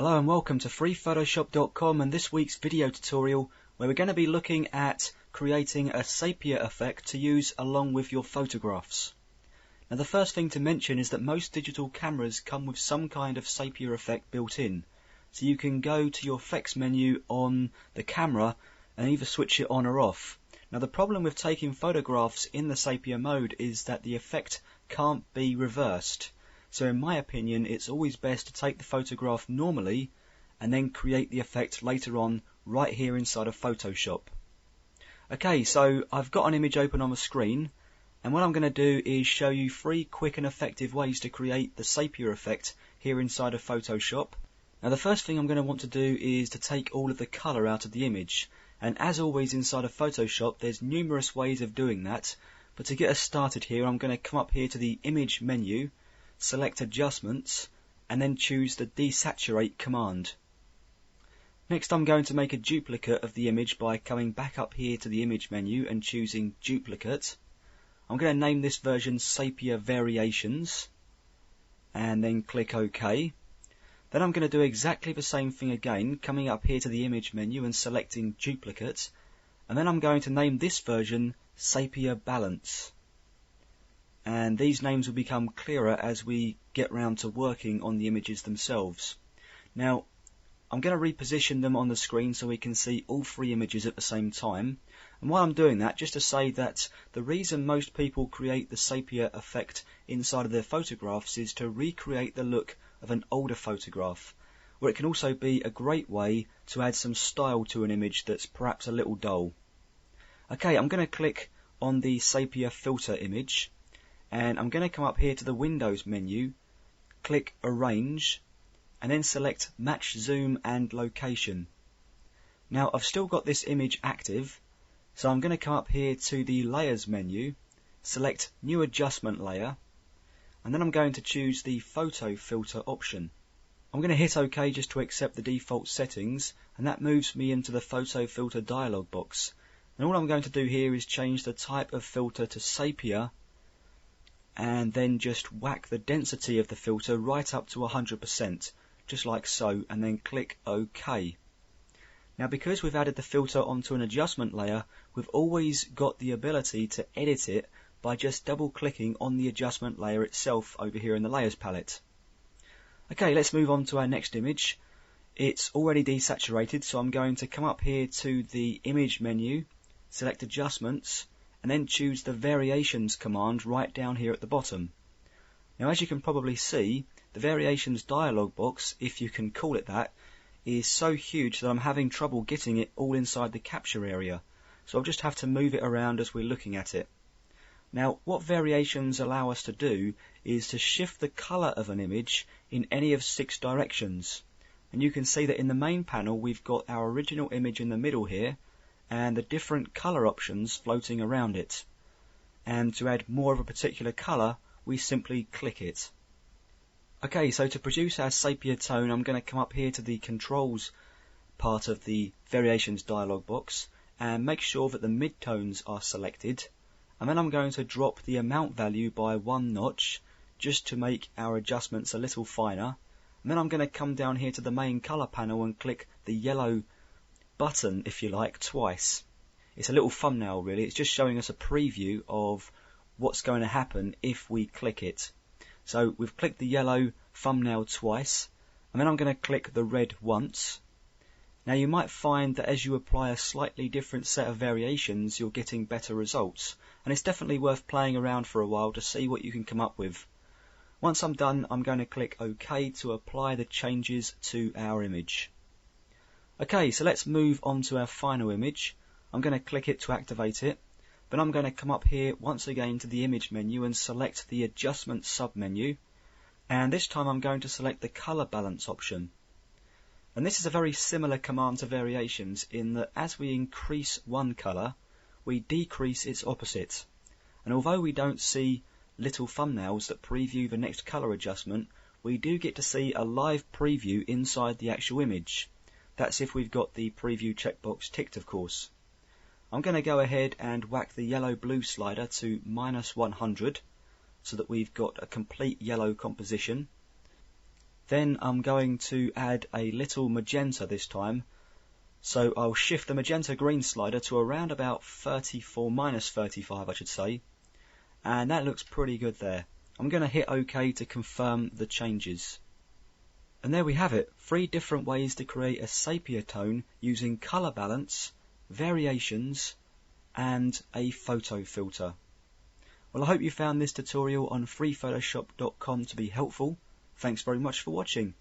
Hello and welcome to freephotoshop.com and this week's video tutorial where we're going to be looking at creating a sepia effect to use along with your photographs. Now the first thing to mention is that most digital cameras come with some kind of sepia effect built in. So you can go to your effects menu on the camera and either switch it on or off. Now the problem with taking photographs in the sepia mode is that the effect can't be reversed. So in my opinion, it's always best to take the photograph normally and then create the effect later on right here inside of Photoshop. Okay, so I've got an image open on the screen, and what I'm going to do is show you 3 quick and effective ways to create the sepia effect here inside of Photoshop. Now the first thing I'm going to want to do is to take all of the colour out of the image, and as always inside of Photoshop there's numerous ways of doing that, but to get us started here I'm going to come up here to the image menu, select Adjustments, and then choose the Desaturate command. Next I'm going to make a duplicate of the image by coming back up here to the image menu and choosing Duplicate. I'm going to name this version Sepia Variations, and then click OK. Then I'm going to do exactly the same thing again, coming up here to the image menu and selecting Duplicate, and then I'm going to name this version Sepia Balance. And these names will become clearer as we get round to working on the images themselves. Now I'm going to reposition them on the screen so we can see all 3 images at the same time, and while I'm doing that, just to say that the reason most people create the sepia effect inside of their photographs is to recreate the look of an older photograph, or it can also be a great way to add some style to an image that's perhaps a little dull. Okay, I'm going to click on the sepia filter image, and I'm going to come up here to the Windows menu, click Arrange, and then select Match Zoom and Location. Now I've still got this image active, so I'm going to come up here to the Layers menu, select New Adjustment Layer, and then I'm going to choose the Photo Filter option. I'm going to hit OK just to accept the default settings, and that moves me into the Photo Filter dialog box. And all I'm going to do here is change the type of filter to sepia, and then just whack the density of the filter right up to 100%, just like so, and then click OK. Now because we've added the filter onto an adjustment layer, we've always got the ability to edit it by just double clicking on the adjustment layer itself over here in the layers palette. Okay, let's move on to our next image. It's already desaturated, so I'm going to come up here to the image menu, select Adjustments, and then choose the Variations command right down here at the bottom. Now as you can probably see, the Variations dialog box, if you can call it that, is so huge that I'm having trouble getting it all inside the capture area, so I'll just have to move it around as we're looking at it. Now what variations allow us to do is to shift the colour of an image in any of 6 directions, and you can see that in the main panel we've got our original image in the middle here and the different colour options floating around it, and to add more of a particular colour we simply click it. Okay, so to produce our sepia tone I'm going to come up here to the controls part of the variations dialog box and make sure that the midtones are selected, and then I'm going to drop the amount value by 1 notch just to make our adjustments a little finer, and then I'm going to come down here to the main colour panel and click the yellow button, if you like, twice. It's a little thumbnail really, it's just showing us a preview of what's going to happen if we click it. So we've clicked the yellow thumbnail twice, and then I'm going to click the red once. Now you might find that as you apply a slightly different set of variations you're getting better results, and it's definitely worth playing around for a while to see what you can come up with. Once I'm done I'm going to click OK to apply the changes to our image. Okay, so let's move on to our final image. I'm going to click it to activate it, but I'm going to come up here once again to the image menu and select the Adjustment sub-menu, and this time I'm going to select the Colour Balance option. And this is a very similar command to variations in that as we increase one colour, we decrease its opposite. And although we don't see little thumbnails that preview the next colour adjustment, we do get to see a live preview inside the actual image. That's if we've got the preview checkbox ticked, of course. I'm going to go ahead and whack the yellow-blue slider to -100 so that we've got a complete yellow composition. Then I'm going to add a little magenta this time. So I'll shift the magenta green slider to around about 34 minus 35, I should say. And that looks pretty good there. I'm going to hit OK to confirm the changes. And there we have it, 3 different ways to create a sepia tone using color balance, variations, and a photo filter. Well, I hope you found this tutorial on freephotoshop.com to be helpful. Thanks very much for watching.